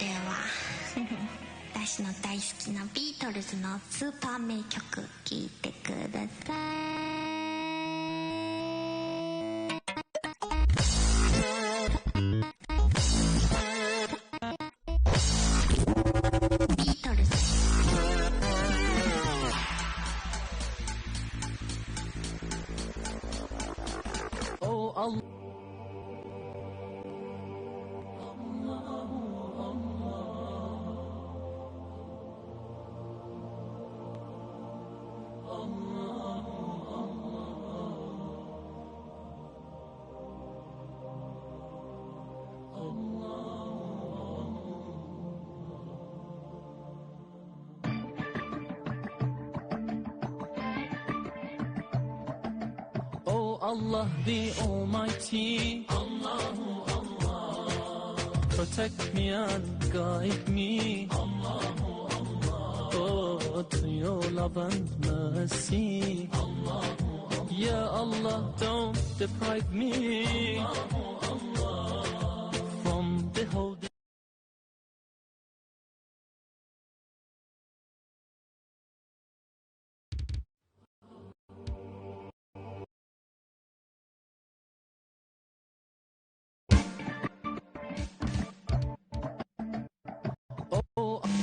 では私の大好きなビートルズのスーパー名曲聴いてください。Allah the Almighty, Allahu Allah, protect me and guide me, Allahu Allah, oh, to your love and mercy, Allahu Allah, Ya Allah, don't deprive me, Allahu Allah, from beholding.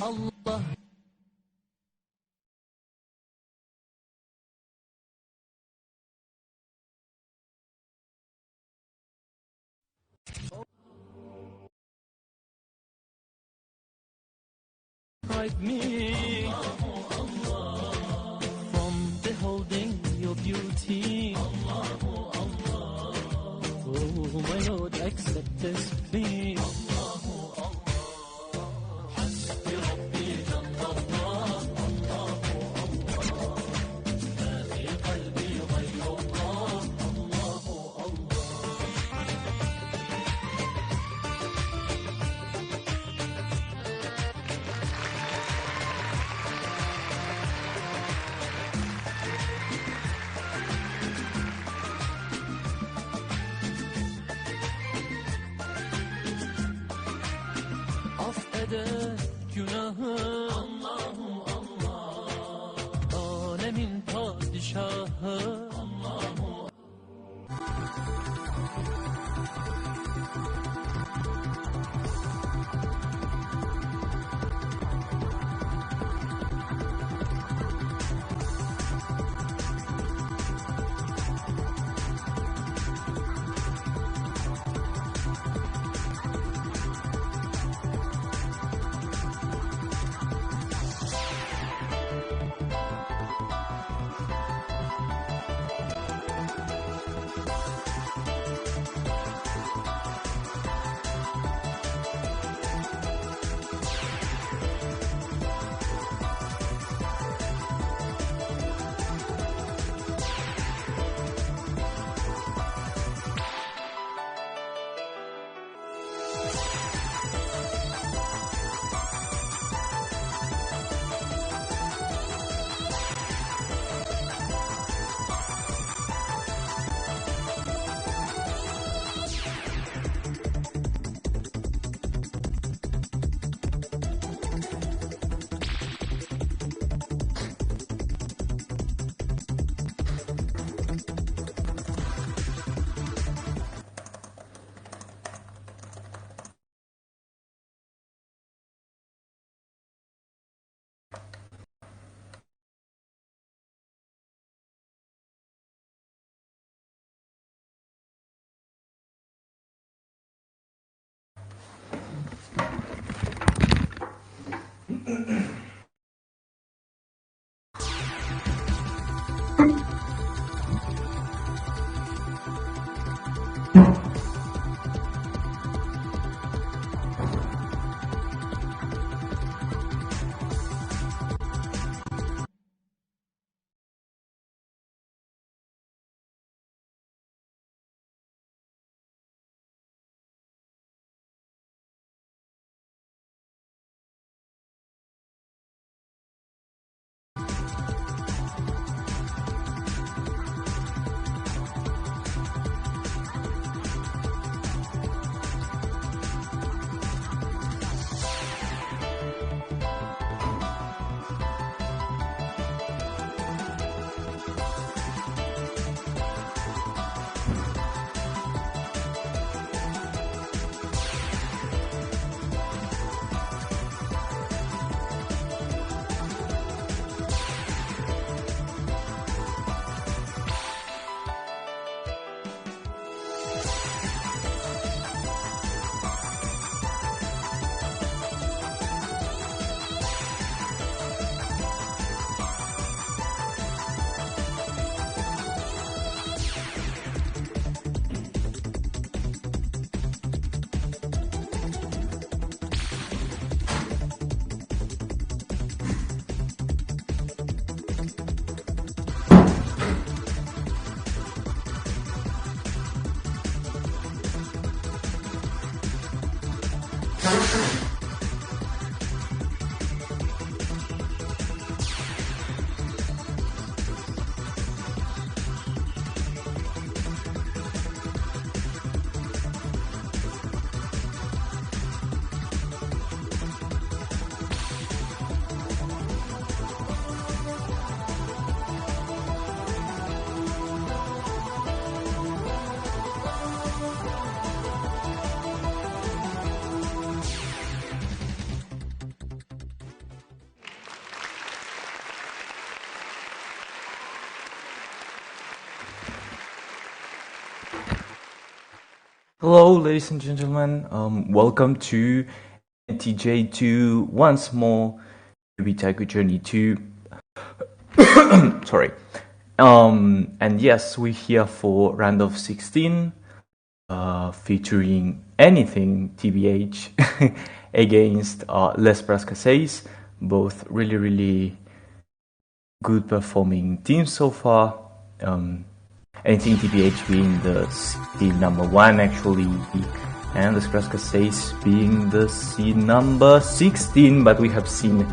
Allah pride me from beholding your beauty. Oh my Lord, accept this plea. Günahı Allahu Allah, alemin padişahı Allahu. Hello, ladies and gentlemen. Welcome to NTJ2 once more. Taku Journey 2. Sorry. And yes, we're here for round of 16, featuring anything TBH against Les Cassés. Both really good performing teams so far. Anything TBH being the seed number 1 actually, and the cassés being the seed number 16, but we have seen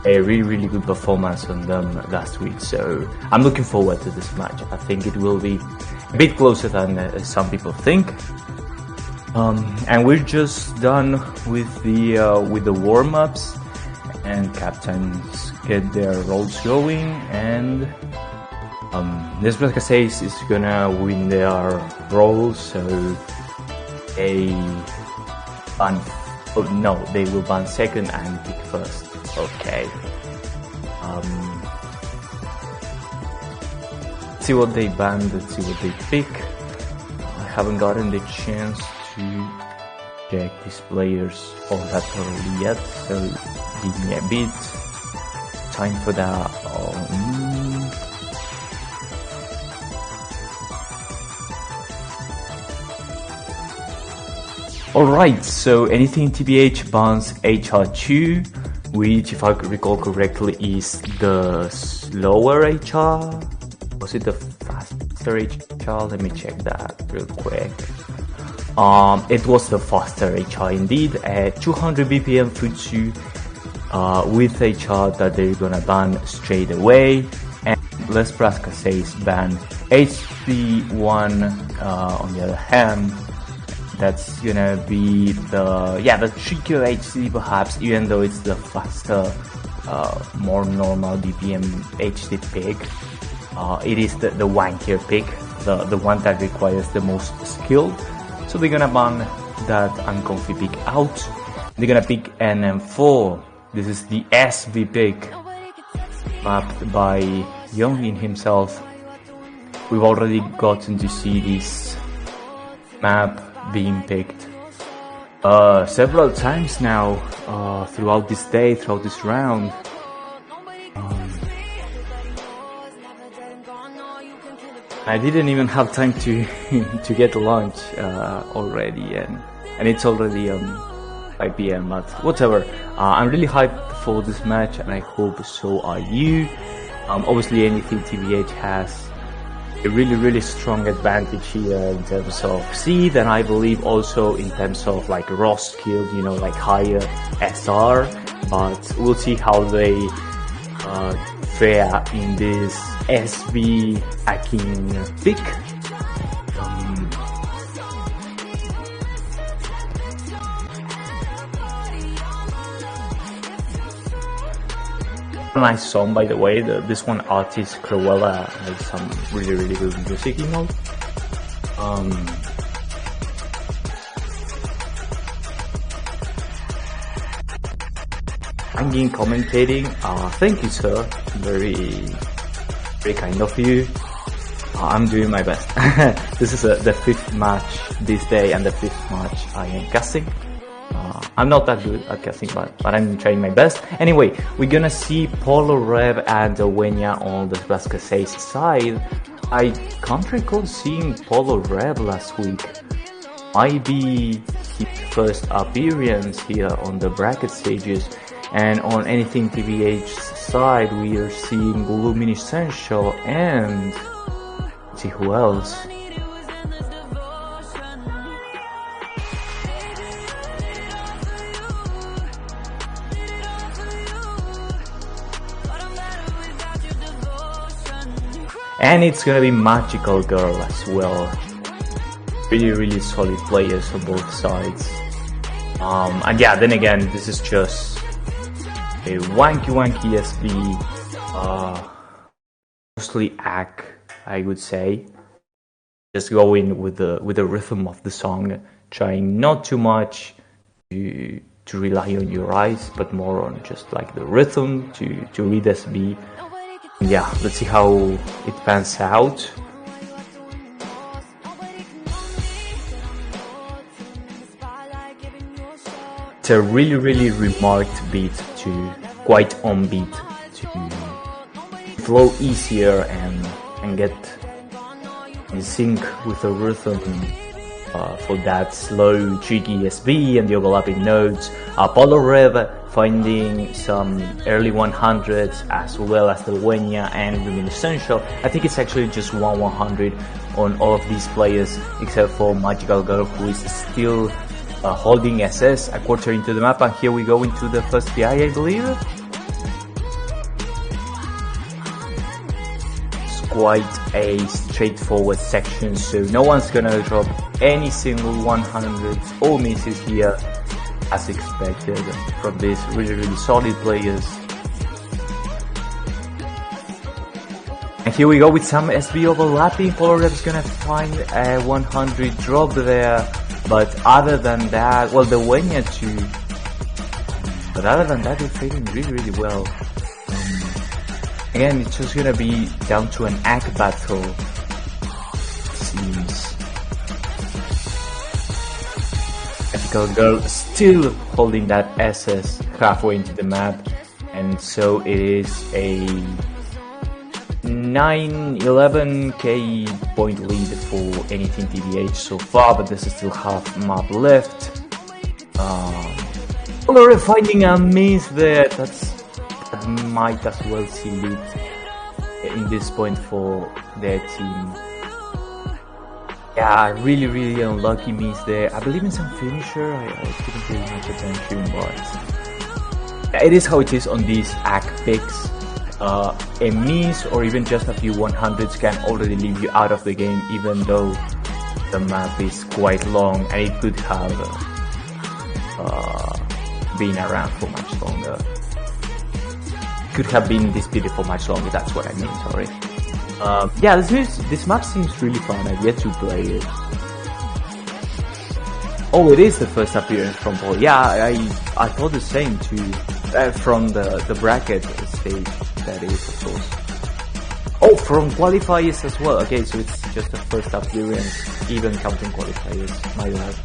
a really good performance on them last week, so I'm looking forward to this match. I think it will be a bit closer than some people think. And we're just done with the warm-ups, and captains get their roles going, and Les Cassés is gonna win their role, so they ban. Oh no, they will ban second and pick first. Okay. Let's see what they ban. Let's see what they pick. I haven't gotten the chance to check these players all that thoroughly yet, so give me a bit time for that. Alright, so anything TBH bans HR2, which if I recall correctly is the slower HR. Was it the faster HR? Let me check that real quick. It was the faster HR indeed, 200 BPM Futsu with HR that they're gonna ban straight away, and Les Cassés ban HP1 on the other hand. That's gonna be the trickier HD perhaps, even though it's the faster, more normal BPM HD pick. It is the wankier pick, the one that requires the most skill. So they're gonna ban that uncomfy pick out. They're gonna pick NM4. This is the SV pick, mapped by Youngin himself. We've already gotten to see this map being picked several times now throughout this day, throughout this round. I didn't even have time to to get lunch already, and it's already 5 PM, but whatever. I'm really hyped for this match, and I hope so are you. Obviously anything TBH has a really strong advantage here in terms of seed, and I believe also in terms of like raw skill, you know, like higher SR, but we'll see how they fare in this SV Akin pick. Nice song, by the way. This one artist Cruella has some really good music, you know. I'm being commentating. Thank you, sir. Very kind of you. I'm doing my best. This is the 5th match this day and the 5th match I am casting. I'm not that good at casting, but I'm trying my best. Anyway, we're gonna see Polo Rev and Wenya on the Cassés side. I can't recall seeing Polo Rev last week. Might be his first appearance here on the bracket stages. And on anything TBH's side, we are seeing Luminiscential and let's see who else. And it's gonna be Magical Girl as well. Really solid players on both sides. And yeah, then again, this is just a wanky SB, mostly ACK, I would say. Just going with the rhythm of the song, trying not too much to rely on your eyes, but more on just like the rhythm to read SB. And yeah, let's see how it pans out. It's a really remarked beat to quite on beat to flow easier and get in sync with the rhythm for that slow tricky SB and the overlapping notes. Apollo Rev finding some early 100s as well as the Wenya and Reminiscential. I think it's actually just 100 on all of these players except for Magical Girl, who is still holding SS a quarter into the map. And here we go into the first PI, I believe. It's quite a straightforward section, so no one's gonna drop any single 100s or misses here as expected from these really solid players. And here we go with some SB overlapping. Polorev's gonna find a 100 drop there. But other than that, well, the Wenya too. But other than that, they're fading really well. Again, it's just gonna be down to an ACK battle, it seems. Magical Girl still holding that SS halfway into the map, and so it is a 9-11k point lead for anything TBH so far, but there's still half map left. We're finding a miss there. That might as well seal it in this point for their team. Yeah, really unlucky miss there. I believe in some finisher. I didn't pay much attention, but it is how it is on these ACK picks. A miss or even just a few 100s can already leave you out of the game, even though the map is quite long and it could have been around for much longer. Could have been disputed for much longer, that's what I mean, sorry. Yeah, this map seems really fun. I've yet to play it. Oh, it is the first appearance from Paul. Yeah, I thought the same too. From the bracket stage, that is, of course. Oh, from qualifiers as well. Okay, so it's just the first appearance, even counting qualifiers. My bad.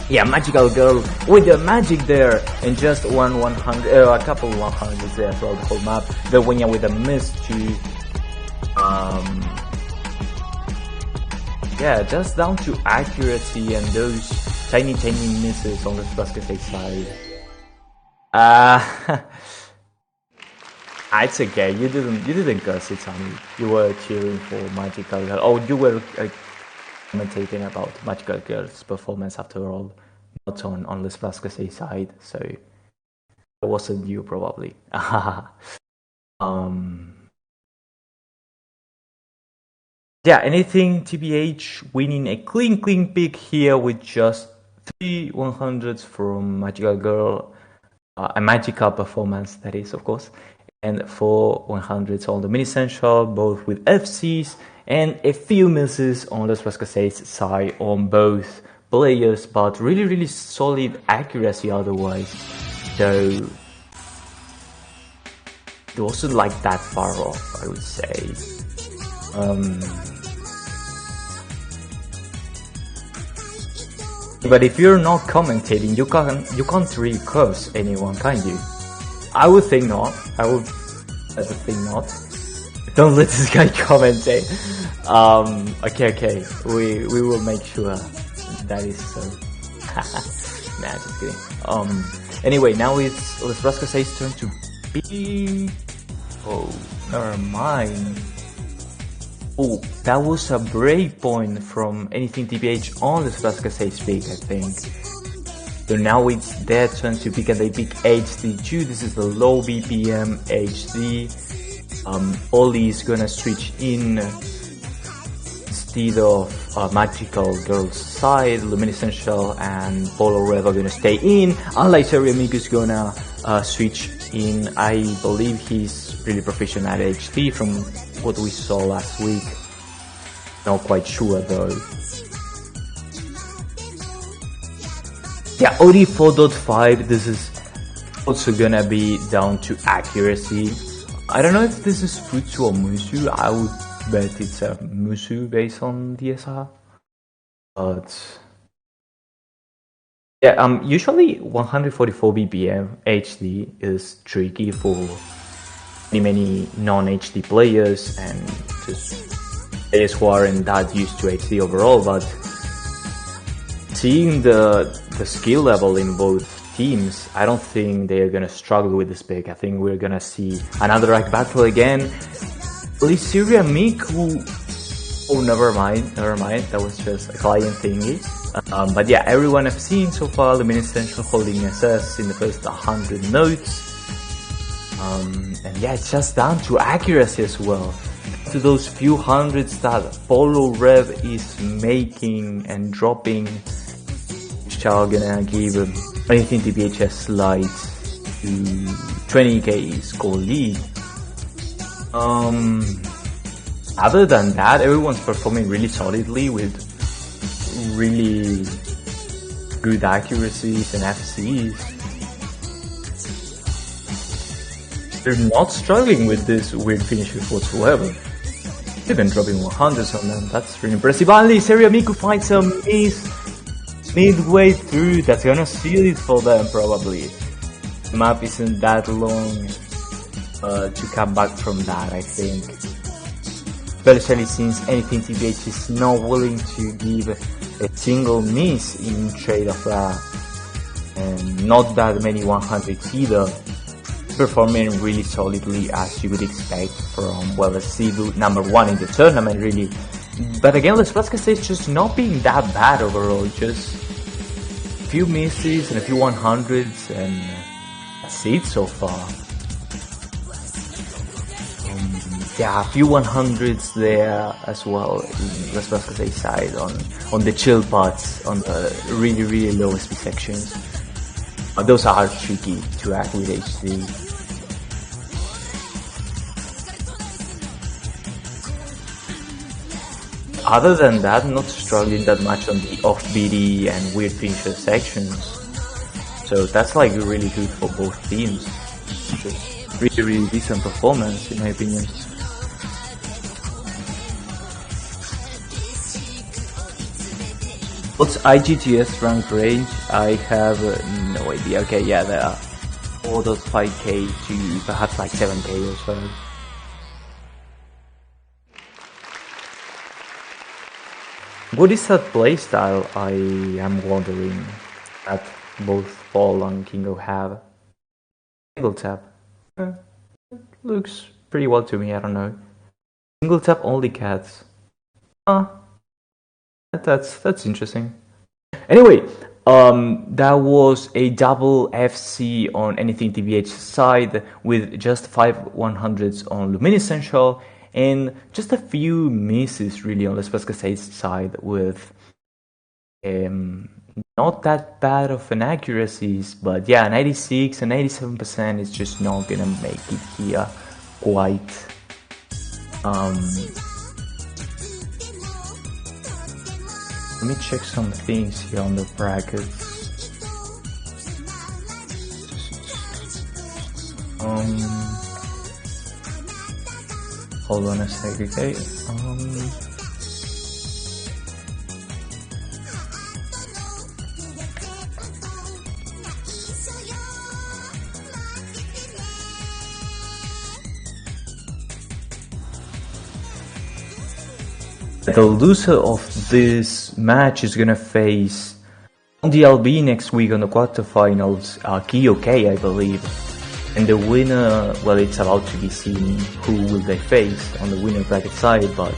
Yeah, Magical Girl with the magic there, and just a couple 100s there throughout the whole map. The Wenya with a miss too. Yeah, just down to accuracy and those tiny misses on the basket side. It's okay. You didn't curse it, Sammy. You were cheering for Magical Girl. Oh, you were commentating about Magical Girl's performance after all, not on the basket side. So it wasn't you probably. Yeah, anything TBH winning a clean pick here with just 3 100s from Magical Girl. A magical performance, that is, of course, and 4 100s on the mini essential, both with FCs, and a few misses on the cassés side on both players, but really solid accuracy otherwise. So it wasn't like that far off, I would say. But if you're not commentating, you can't really curse anyone, can you? I would think not. I would think not. Don't let this guy commentate. Okay. We will make sure that is so. Nah, just kidding. Anyway, now it's Rascasay's turn to be. Oh, never mind. Oh, that was a break point from anything TBH on the Rascasay's pick, I think. So now it's their turn to pick, and they pick HD2. This is the low BPM HD. Oli is gonna switch in instead of Magical Girl's side. Luminescential and Polo Rev are gonna stay in. Unlike Seriamiku is gonna switch in. I believe he's really proficient at HT from what we saw last week. Not quite sure though. Yeah, OD 4.5, this is also gonna be down to accuracy. I don't know if this is Futsu or Musu. I would bet it's a Musu based on DSR. But yeah, usually 144 BPM HD is tricky for many non-HD players and just players who aren't that used to HD overall, but seeing the skill level in both teams, I don't think they are gonna struggle with this pick. I think we're gonna see another rank battle again. Lysiria Miku. Oh, never mind. That was just a client thingy. But yeah, everyone I've seen so far, Luminescential holding SS in the first 100 notes. And yeah, it's just down to accuracy as well. To those few hundreds that Polo Rev is making and dropping, which are gonna give anything TBH a slight to 20k score lead. Other than that, everyone's performing really solidly with really good accuracies and FCs. They're not struggling with this weird finishes whatsoever. They've been dropping 100s on them, that's really impressive. Only Seriamiku finds a miss midway through, that's gonna seal it for them probably. The map isn't that long to come back from that, I think. Especially since anything TBH is not willing to give a single miss in trade of that. And not that many 100s either. Performing really solidly as you would expect from, well, a Cebu #1 in the tournament really. But again, let's say it's just not being that bad overall, just a few misses and a few 100s and that's it so far. Yeah, a few 100s there as well in Las Vascas side on the chill parts, on the really low SP sections. Those are tricky to act with HD. Other than that, not struggling that much on the off-BD and weird finisher sections. So that's like really good for both teams. Just really decent performance in my opinion. What's IGTS rank range? I have no idea. Okay, yeah, there are 4.5k to perhaps like 7k or so. What is that playstyle, I am wondering, that both Paul and Kingo have? Single tap. Looks pretty well to me, I don't know. Single tap only cats. That's interesting. Anyway, that was a double FC on Anything TBH side with just 5 100s on Luminescential and just a few misses really on Las Vascas side with not that bad of an accuracies, but yeah, 96 and 87% is just not gonna make it here quite. Let me check some things here on the brackets. Hold on a sec, okay? The loser of this match is gonna face on the LB next week on the quarterfinals, Kyokai, I believe. And the winner, well, it's about to be seen who will they face on the winner bracket side, but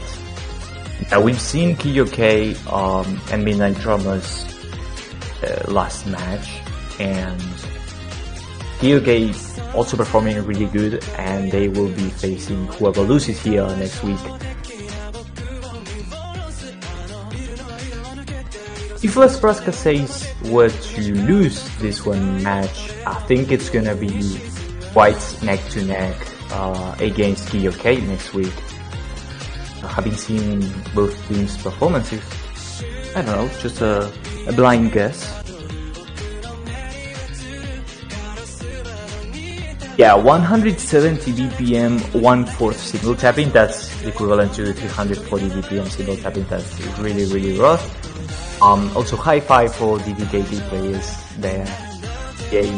we've seen Kyokai and Midnight Drummers last match, and KOK also performing really good, and they will be facing whoever loses here next week. If Las Pras Cassés were to lose this one match, I think it's gonna be quite neck to neck against KOK next week. Having seen both teams' performances, I don't know, just a blind guess. Yeah, 170 BPM, 1/4 single tapping, that's equivalent to 340 BPM single tapping, that's really, really rough. Also high five for DDKT players there. Yay.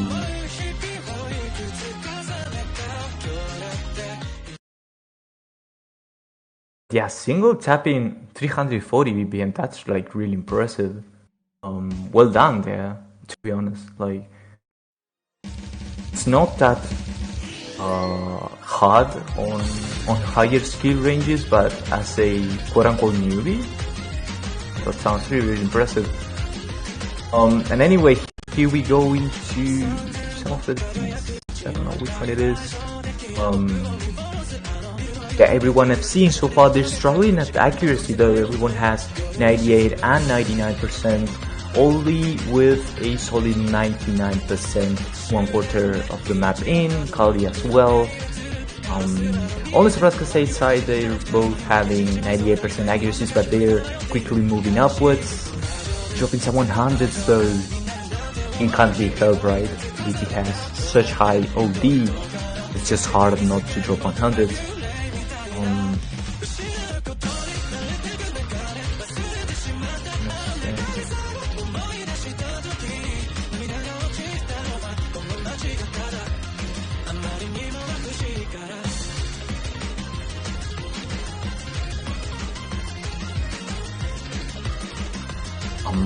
Yeah, single tapping 340 BPM, that's like really impressive. Well done there, to be honest. Like, it's not that hard on higher skill ranges, but as a quote-unquote newbie, that sounds really, really impressive. And anyway, here we go into some of the things. I don't know which one it is. Yeah, everyone I've seen so far, they're struggling at accuracy though. Everyone has 98 and 99%, only with a solid 99%, 1/4 of the map in, Kali as well. On the Las Pras Cassés side, they're both having 98% accuracies, but they're quickly moving upwards. Dropping some 100s though, it can't be helped, right? DT has such high OD, it's just hard not to drop 100s.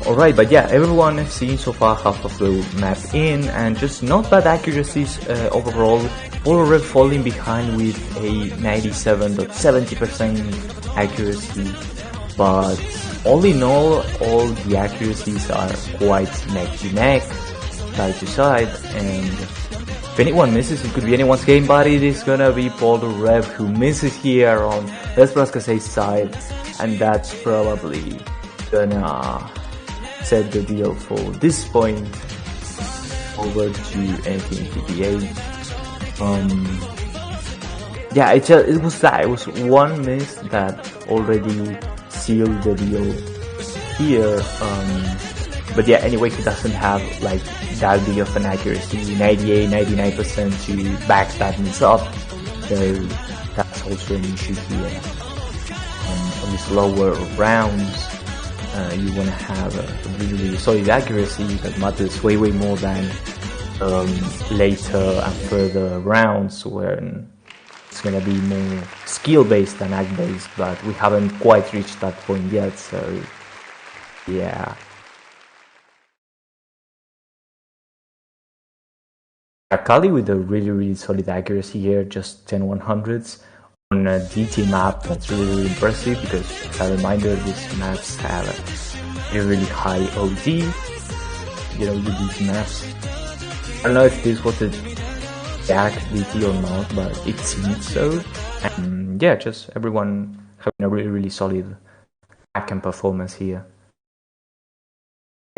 Alright, but yeah, everyone has seen so far half of the map in, and just not bad accuracies overall. Polo Red falling behind with a 97.70% accuracy, but all in all the accuracies are quite neck to neck, side to side, and if anyone misses, it could be anyone's game, but it is gonna be Polo Red who misses here on Las Pras Cassés side, and that's probably gonna set the deal for this point over to NTJ2. Yeah, it was one miss that already sealed the deal here. But yeah, anyway, he doesn't have like that big of an accuracy, 98, 99% to back that miss up. So that's also an issue here. On these lower rounds, you want to have a really solid accuracy that matters way more than later and further rounds when it's going to be more skill based than act based, but we haven't quite reached that point yet, so yeah. Akali with a really solid accuracy here, just 10/100s. On a DT map, that's really impressive because, as a reminder, these maps have a really high OD. You know, with these maps, I don't know if this was a DAC DT or not, but it seems so. And yeah, just everyone having a really solid backend performance here.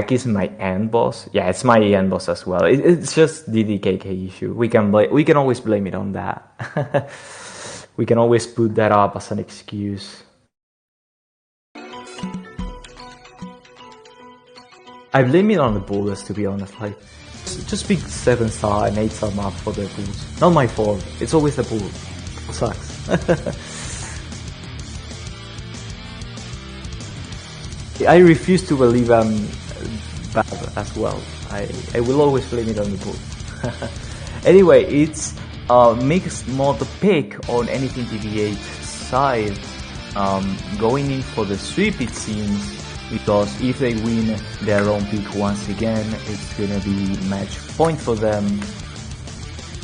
Is my end boss? Yeah, it's my end boss as well. It's just DDKK issue. We can always blame it on that. We can always put that up as an excuse. I blame it on the bowlers, to be honest. Like, just pick 7-star and 8-star map for the bulls. Not my fault. It's always the bull. It sucks. I refuse to believe I'm bad as well. I will always blame it on the bull. Anyway, it's mixed mod pick on anything TBH side, going in for the sweep it seems, because if they win their own pick once again, it's gonna be match point for them.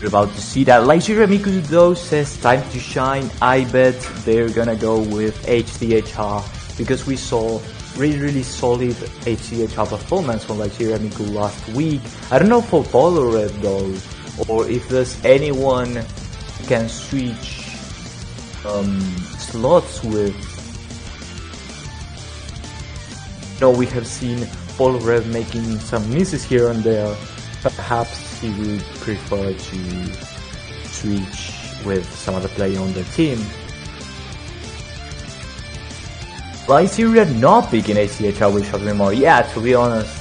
We're about to see that. Like Shiramiku though says time to shine, I bet they're gonna go with HCHR, because we saw really solid HCHR performance from like Shiramiku last week. I don't know for Polo Red though. or if there's anyone who can switch slots with. We have seen Paul Rev making some misses here and there. Perhaps he would prefer to switch with some other player on the team. Syria not picking ACHR will shock me more. Yeah, to be honest,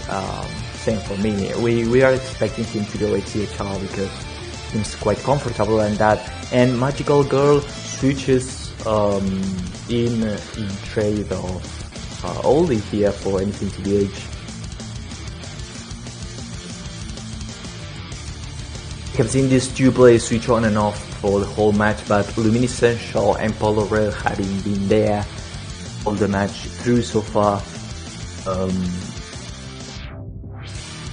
same for me. We are expecting him to go ACHR because he seems quite comfortable in that. And Magical Girl switches in trade of only here for anything TBH. We have seen these two players switch on and off for the whole match, but Luminescential and Polo Red having been there all the match through so far.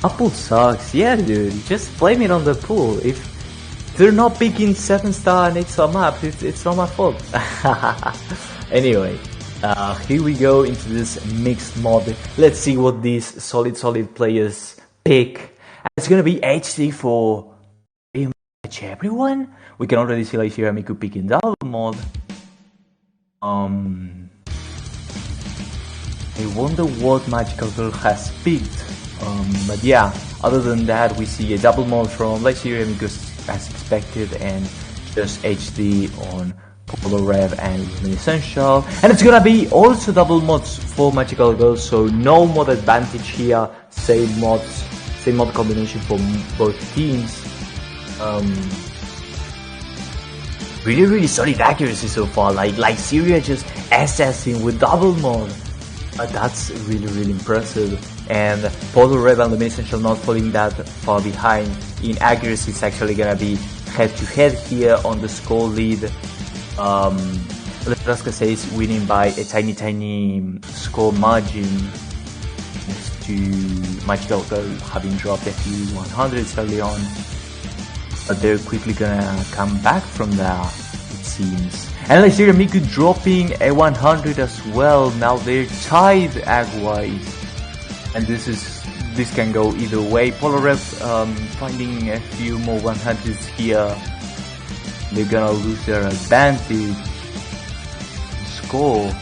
Apple sucks, yeah dude, just blame it on the pool. If they're not picking 7-star and 8-star maps, it's not my fault. Anyway, here we go into this mixed mod. Let's see what these solid players pick. It's gonna be HD for pretty much everyone. We can already see like Miku picking double mod. I wonder what Magical Girl has picked. But yeah, other than that, we see a double mod from Lyceria because as expected, and just HD on Polo Rev and Luminescential. And it's gonna be also double mods for Magical Girl, so no mod advantage here. Same mod combination for both teams. Really solid accuracy so far. Like Syria just assassin with double mod. That's really impressive. And Polo Rev and Luminescential not falling that far behind in accuracy. It's actually gonna be head to head here on the score lead. Cassés winning by a tiny score margin next to Magical Girl having dropped a few 100s early on. But they're quickly gonna come back from that, it seems. And Lyceria Miku dropping a 100 as well. Now they're tied ag-wise. And this can go either way. Polo Rev finding a few more 100s here. They're gonna lose their advantage. Score.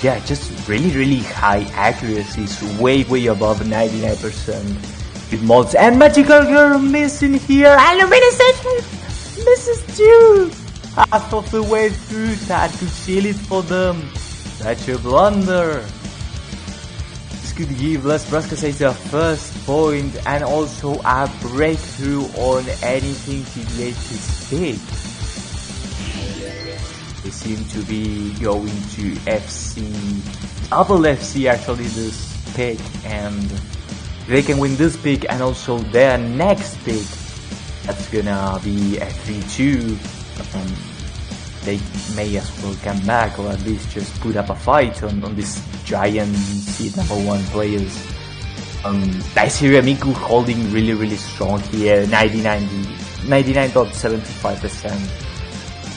Yeah, just really high accuracies, way above 99% with mods. And Magical Girl missing here. And Luminescential misses too. Half of the way through, that could seal it for them. Such a blunder. This could give Cassés their first point and also a breakthrough on anything TBH's pick. They seem to be going to FC, double FC actually this pick, and they can win this pick and also their next pick. That's gonna be a 3-2. They may as well come back, or at least just put up a fight on this giant seed #1 players. Lyceria Miku holding really strong here, 99.75%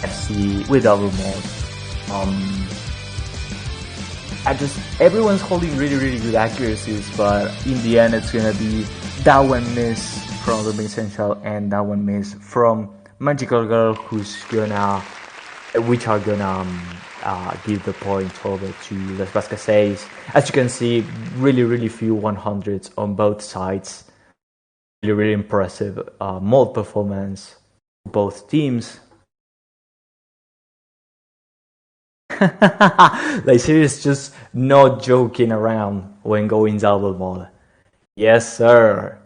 FC with double mod. Everyone's holding really good accuracies, but in the end it's gonna be that one miss from the Essential and that one miss from Magical Girl, which are gonna give the point over to Las Cassés. As you can see, really few 100s on both sides. Really impressive mod performance for both teams. Lyceria is just not joking around when going double mod. Yes, sir.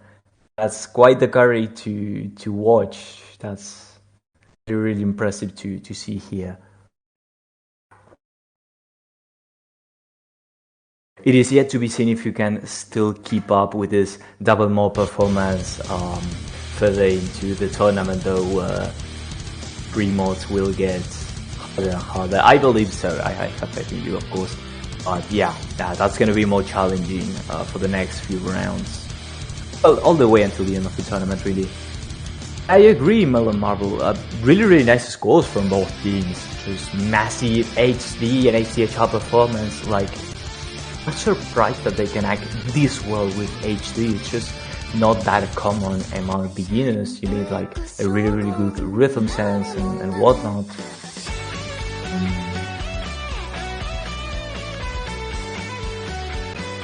That's quite the carry to watch. That's really impressive to see here. It is yet to be seen if you can still keep up with this double mod performance further into the tournament, though. Free mods will get harder and harder. I believe so. I have faith in you, of course. But yeah, that's going to be more challenging for the next few rounds. Well, all the way until the end of the tournament, really. I agree, Melon Marble. Really nice scores from both teams. Just massive HD and HDHR performance. Like, I'm surprised that they can act this well with HD. It's just not that common among beginners. You need like a really good rhythm sense and whatnot.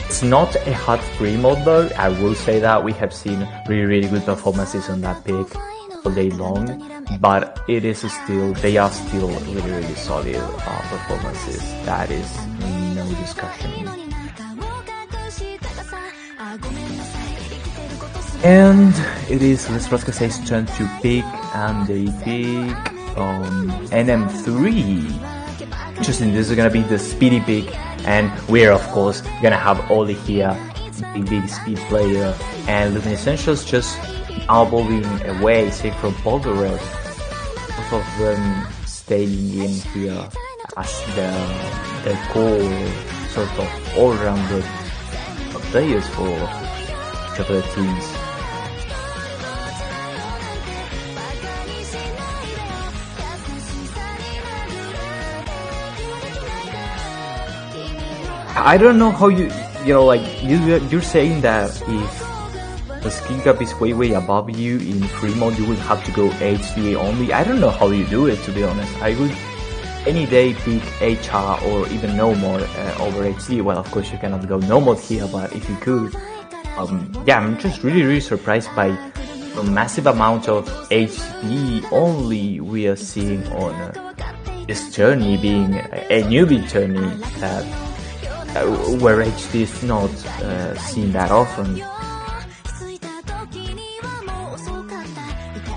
It's not a hard free mode though, I will say that. We have seen really good performances on that pick all day long, but it is still, they are still really solid performances. That is no discussion. And it is Les Cassés' turn to pick, and they pick NM3. Interesting, this is gonna be the speedy pick, and we're of course gonna have Oli here, big speed player, and Luminessentials just elbowing away, say from Poldorev. Both of them staying in here as the core sort of all-rounded players for each of the teams. I don't know how you're saying that if the skill gap is way above you in free mode, you would have to go HDA only. I don't know how you do it, to be honest. I would any day pick HR or even no mode over HD. Well, of course you cannot go no mode here, but if you could, yeah, I'm just really surprised by the massive amount of HD only we are seeing on this journey, being a newbie journey that where HD is not seen that often.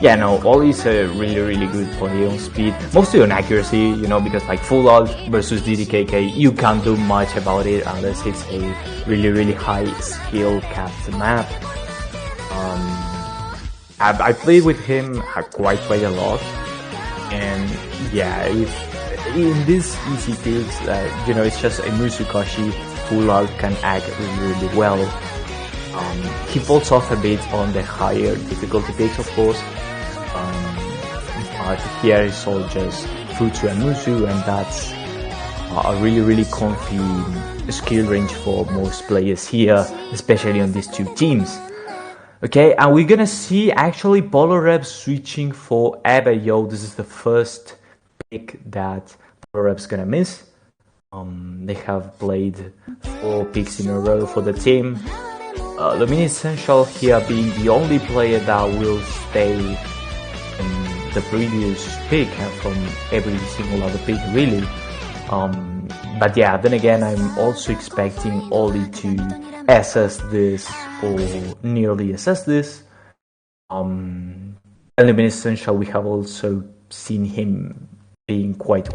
Yeah, no, Oli is a really good player on speed, mostly on accuracy, you know, because like full ult versus DDKK, you can't do much about it unless it's a really high skill capped map. I played with him quite a lot, and yeah, in these easy fields, you know, it's just a Musukashi full ult can act really well. He falls off a bit on the higher difficulty picks, of course, but here it's all just Futsu and Musu, and that's a really comfy skill range for most players here, especially on these two teams. Okay, and we're gonna see actually Poloreb switching for Abayo. This is the first pick that Polorev's gonna miss. They have played 4 picks in a row for the team. Luminessential here being the only player that will stay in the previous pick and from every single other pick, really. But yeah, then again, I'm also expecting Oli to assess this or nearly assess this. And Luminessential, we have also seen him being quite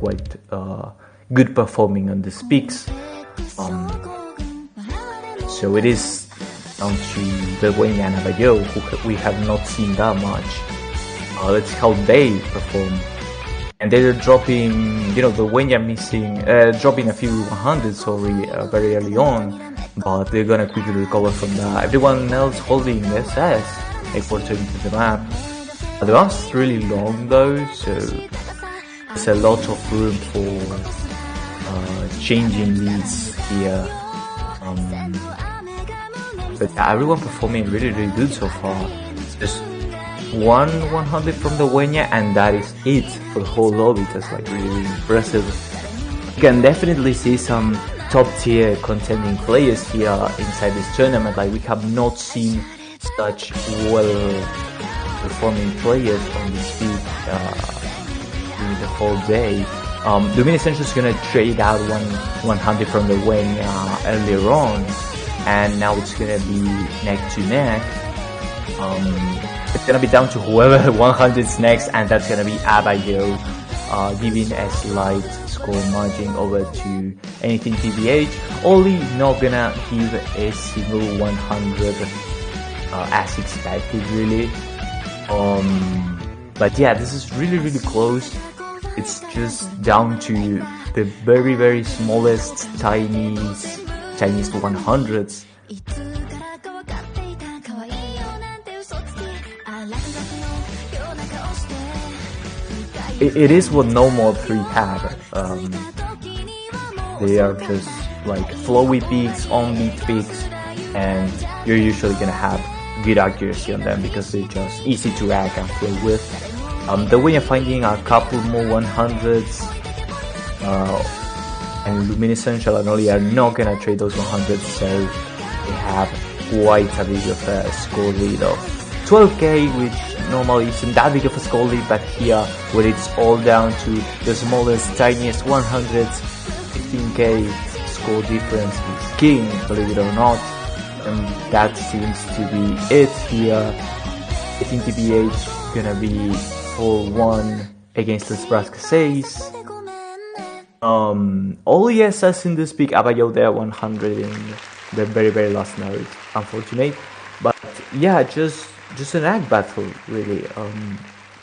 good performing on the picks. So it is down to the Wayne and Abayo, who we have not seen that much. Let's see how they perform. And they're dropping, you know, the Wayne missing, dropping a few 100s very early on, but they're gonna quickly recover from that. Everyone else holding SS, exporting to the map. The map's really long though, so there's a lot of room for changing leads here. But everyone performing really good so far. Just 100 from the Wenya, and that is it for the whole lobby. That's like really impressive. You can definitely see some top tier contending players here inside this tournament. Like, we have not seen such well performing players on this field during the whole day. Luminessential is gonna trade out 100 from the Wenya earlier on, and now it's gonna be neck to neck. It's gonna be down to whoever 100's next, and that's gonna be Abayo, giving a slight score margin over to anything TBH. Only not gonna give a single 100 as expected, really. But yeah, this is really close. It's just down to the very smallest Chinese 100s. It is what No More 3 have. They are just like flowy peaks, on beat peaks, and you're usually gonna have good accuracy on them because they're just easy to hack and play with. The way I'm finding a couple more 100s and Luminescential and Oli are not gonna trade those 100s, so they have quite a big of a score lead of 12k, which normally isn't that big of a score lead, but here where it's all down to the smallest, tiniest 100s, 15k score difference is king, believe it or not, and that seems to be it here. I think TBH gonna be 4-1 against Les Bras Cassés. Only SS in this big Abayo there 100 in the very last note, unfortunate, but yeah, just an ag battle really.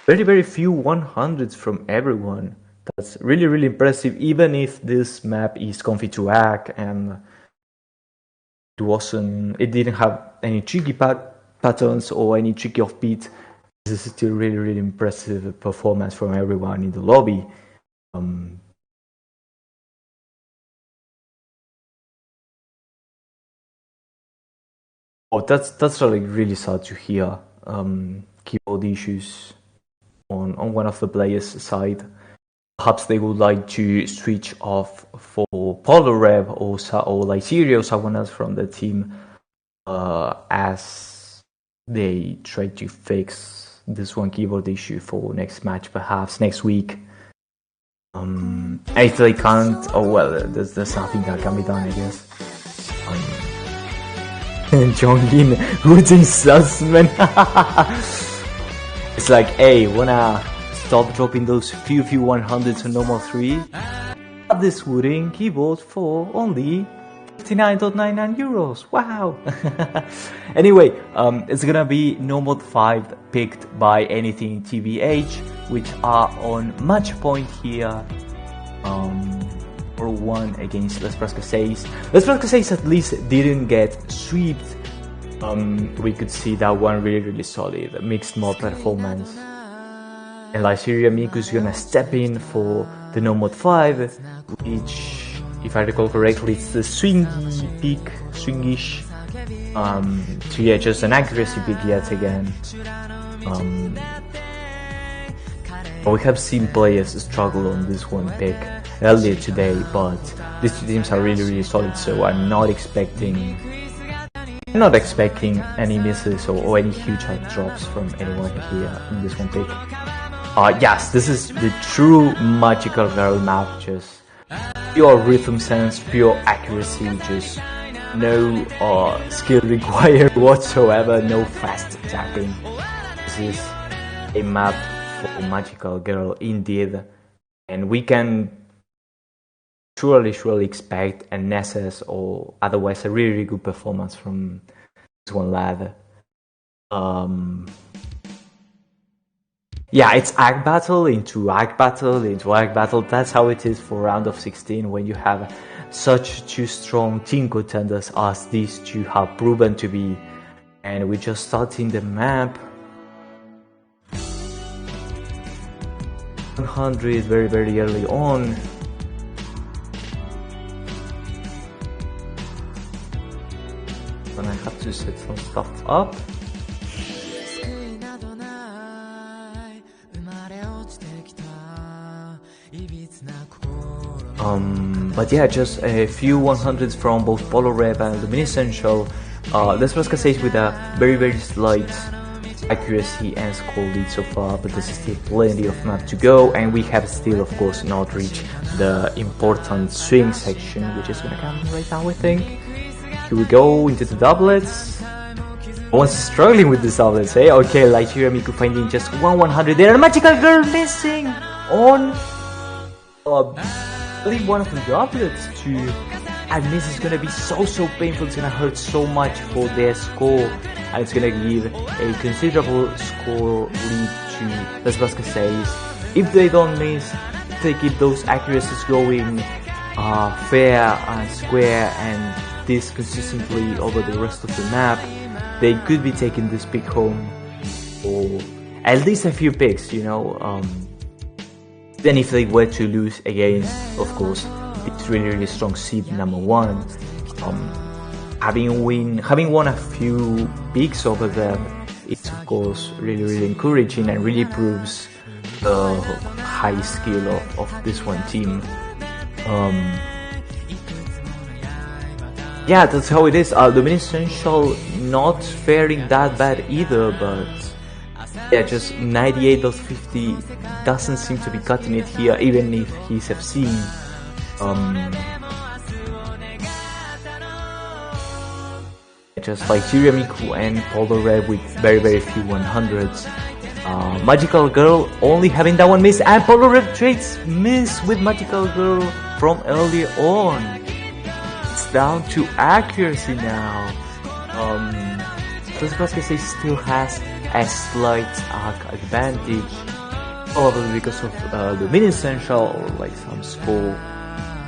Very few 100s from everyone. That's really impressive, even if this map is comfy to hack and it didn't have any tricky patterns or any tricky offbeat. This is still really impressive performance from everyone in the lobby. Oh, that's really sad to hear. Keyboard issues on one of the players' side. Perhaps they would like to switch off for Polorev or Lyceria or someone else from the team as they try to fix this one keyboard issue for next match, perhaps next week. If they can't, oh well, there's nothing that can be done, I guess. Jongin, who's in Sussman? It's like, hey, wanna stop dropping those few 100s to normal 3? Have this wooden keyboard for only 59.99 euros. Wow! Anyway, it's gonna be normal 5 picked by anything TBH, which are on match point here. For 1 against Les Bras Cassés. Les Bras Cassés at least didn't get swept. We could see that one really solid, mixed mod performance. And Lyceria Miku's gonna step in for the no mod 5, which, if I recall correctly, it's the swingy pick, swingish. So yeah, just an accuracy pick yet again. We have seen players struggle on this one pick earlier today, but these two teams are really solid, so I'm not expecting any misses or any huge drops from anyone here in this one pick. Yes, this is the true magical girl map, just pure rhythm sense, pure accuracy, just no skill required whatsoever, no fast tapping. This is a map for magical girl indeed, and we can surely expect a Nessus or otherwise a really good performance from this one lad. Yeah, it's ag battle into ag battle into ag battle. That's how it is for round of 16 when you have such two strong team contenders as these two have proven to be. And we're just starting the map. 100 very early on. Then I have to set some stuff up. But yeah, just a few 100s from both Polorev and Luminescential. Les Bras Cassés with a very slight accuracy and score lead so far, but there's still plenty of map to go, and we have still, of course, not reached the important swing section, which is gonna come right now, I think. Here we go into the doublets. One's struggling with the doublets, eh? Okay, Lyceria Miku finding just 100 there. Magical Girl missing on I believe one of the doublets too. And this is gonna be so painful. It's gonna hurt so much for their score, and it's gonna give a considerable score lead to Les Bras Cassés. If they don't miss, if they keep those accuracies going fair and square and this consistently over the rest of the map, they could be taking this pick home, or at least a few picks, you know. Then if they were to lose against, of course, it's really strong seed number 1, having won a few peaks over there, it's of course really encouraging and really proves the high skill of this one team. Yeah, that's how it is. Luminescential not faring that bad either, but yeah, just 98 of 50 doesn't seem to be cutting it here, even if he's FC. Just like Jiremiku and Polar Red with very few 100s. Magical Girl only having that one miss, and Polar Red trades miss with Magical Girl from earlier on. It's down to accuracy now. Cassés still has a slight arc advantage, probably because of Luminescential or like some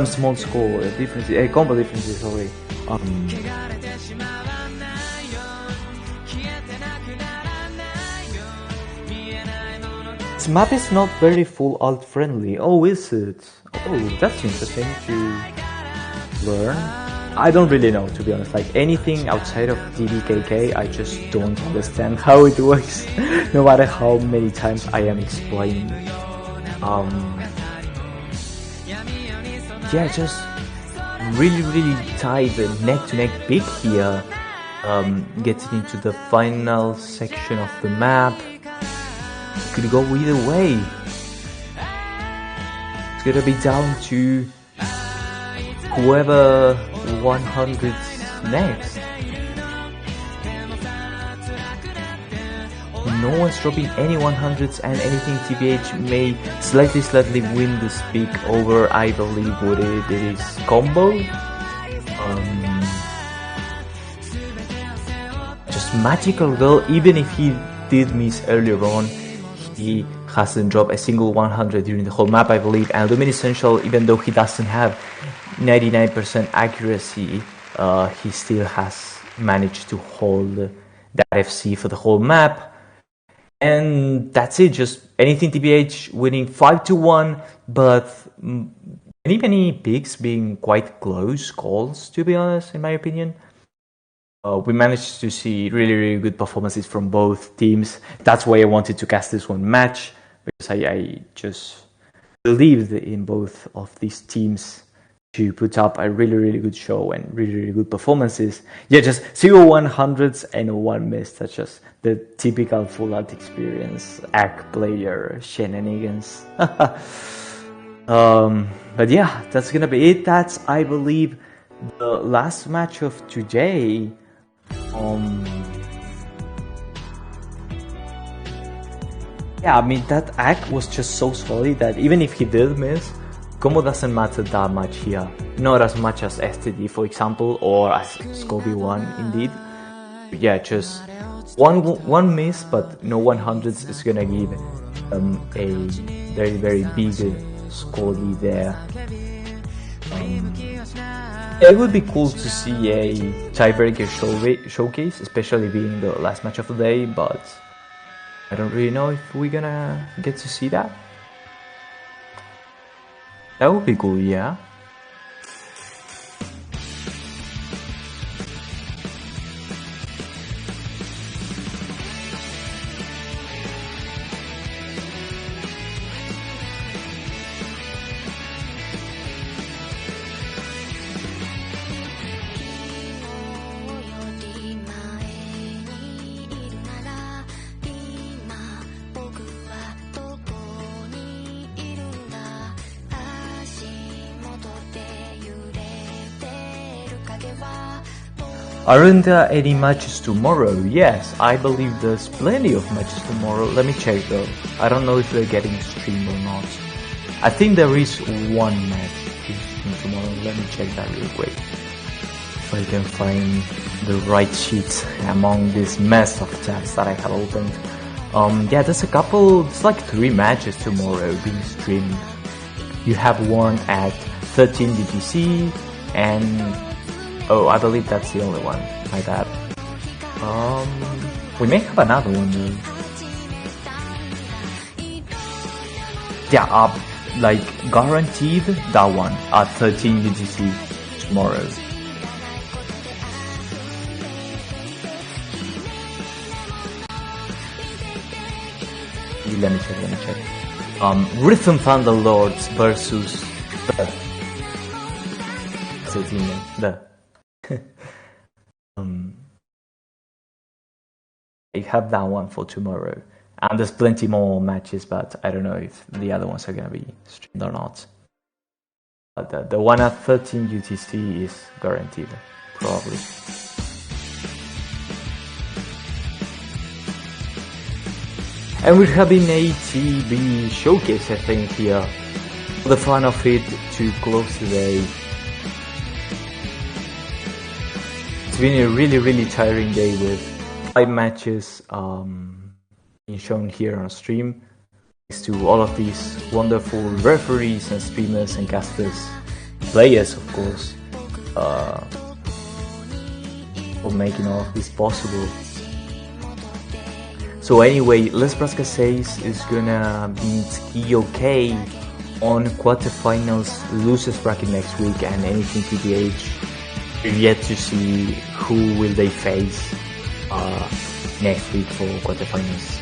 small score differences, combo differences. Sorry. This map is not very full alt friendly. Oh, is it? Oh, that's interesting to learn. I don't really know, to be honest. Like anything outside of DBKK, I just don't understand how it works, no matter how many times I am explaining. Yeah, just really tight, neck-to-neck big here. Getting into the final section of the map. Could go either way. It's gonna be down to whoever 100s next. No one's dropping any 100s, and anything TBH may slightly win this peak over, I believe, what it is, Combo. Just Magical Girl, even if he did miss earlier on, he hasn't dropped a single 100 during the whole map, I believe. And Luminescential, even though he doesn't have 99% accuracy, he still has managed to hold that FC for the whole map. And that's it, just anything TBH winning 5-1, but many picks being quite close calls, to be honest, in my opinion. We managed to see really good performances from both teams. That's why I wanted to cast this one match, because I just believed in both of these teams to put up a really good show and really good performances. Yeah, just 0 100s and 1 miss. That's just the typical full art experience, ACK player shenanigans. But yeah, that's gonna be it. That's, I believe, the last match of today. Yeah, I mean, that ACK was just so solid that even if he did miss, combo doesn't matter that much here. Not as much as STD, for example, or as Scobie 1 indeed. But yeah, just one miss, but no 100s is gonna give a very big score lead there. It would be cool to see a tiebreaker showcase, especially being the last match of the day, but I don't really know if we're gonna get to see that. That would be cool, yeah. Aren't there any matches tomorrow? Yes, I believe there's plenty of matches tomorrow. Let me check though. I don't know if they're getting streamed or not. I think there is one match tomorrow. Let me check that real quick. If I can find the right sheets among this mess of tabs that I have opened. Yeah, there's a couple, it's like 3 matches tomorrow being streamed. You have one at 13 DTC and oh, I believe that's the only one. My bad. We may have another one though. Yeah, like guaranteed that one at 13 UTC tomorrow. Let me check. Rhythm Thunderlords versus the team name. I have that one for tomorrow. And there's plenty more matches, but I don't know if the other ones are gonna be streamed or not. But the one at 13 UTC is guaranteed, probably. And we're having a TV showcase, I think, here. For the fun of it, to close today. It's been a really tiring day with 5 matches being shown here on stream. Thanks to all of these wonderful referees and streamers and casters, players of course, for making all of this possible. So anyway, Les Cassés is gonna meet EOK on quarterfinals losers bracket next week, and anything TBH. We've yet to see who will they face next week for quarterfinals.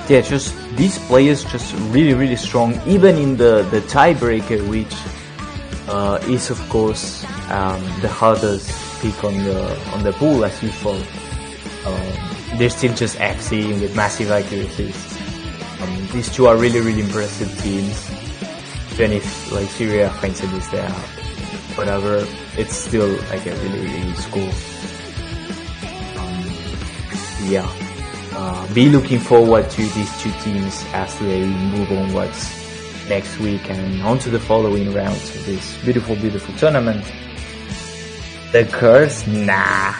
Yeah, just these players just really strong, even in the tiebreaker, which is of course the hardest pick on the pool as usual. They're still just FCing with massive accuracies. These two are really impressive teams. Even if like Syria finds it is there, whatever, it's still like a really good score. Yeah. Be looking forward to these two teams as they move onwards next week and on to the following rounds of this beautiful tournament. The curse? Nah,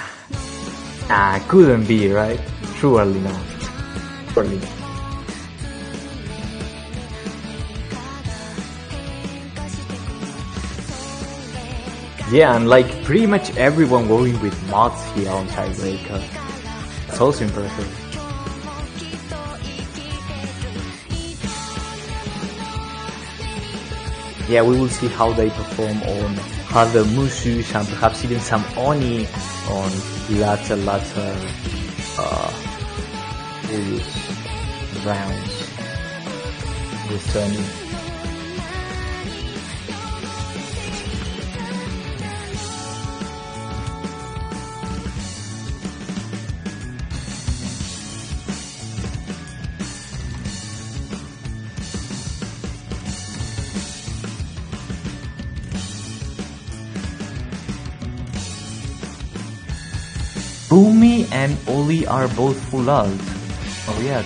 couldn't be, right? Surely not. Surely. Yeah, and like pretty much everyone going with mods here on tiebreaker. That's also impressive. Yeah, we will see how they perform on harder Musus and perhaps even some Oni on latter rounds this tournament. Boomy and Oli are both full out. Oh yeah,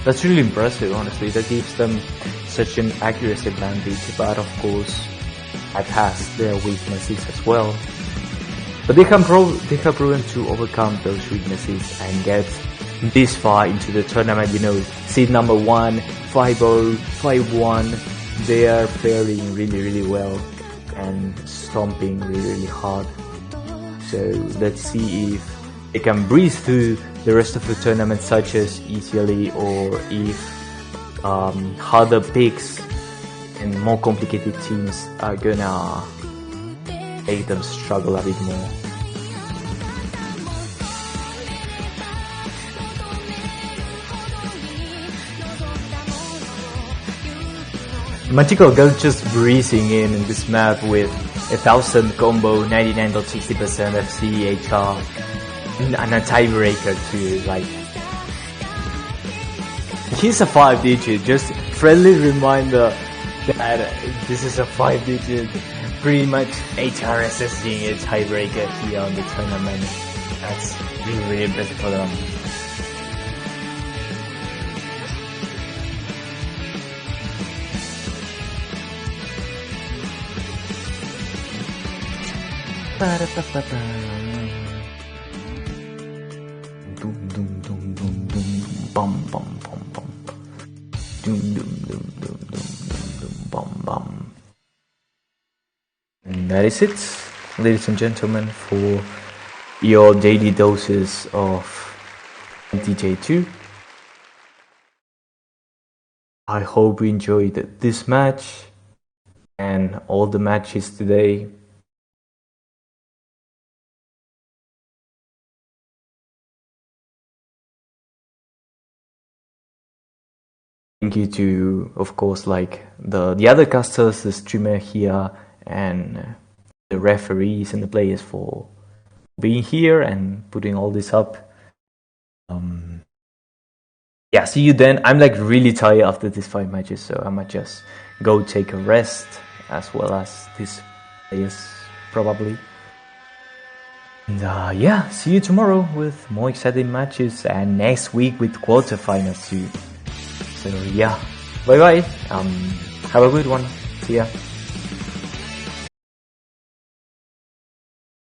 that's really impressive, honestly. That gives them such an accuracy advantage, but of course that has their weaknesses as well. But they have proven to overcome those weaknesses and get this far into the tournament. You know, seed number 1, 5-0, 5-1. They are faring really well and stomping really hard. So let's see if they can breeze through the rest of the tournament such as easily, or if harder picks and more complicated teams are gonna make them struggle a bit more. Magical Girl just breezing in this map with 1000 combo, 99.60% FC HR, and a tiebreaker too. Like, he's a 5-digit. Just friendly reminder that this is a 5-digit. Pretty much HR assessing a tiebreaker here on the tournament. That's really impressive for them. Doom doom doom doom doom bum bum bum bum. Doom doom doom doom doom doom bum bum. And that is it, ladies and gentlemen, for your daily doses of NTJ2. I hope you enjoyed this match and all the matches today. Thank you to, of course, like the other casters, the streamer here, and the referees and the players for being here and putting all this up. Yeah, see you then. I'm like really tired after these 5 matches, so I might just go take a rest as well as these players probably. And yeah, see you tomorrow with more exciting matches and next week with quarterfinals too. So yeah, bye bye. Have a good one. See ya.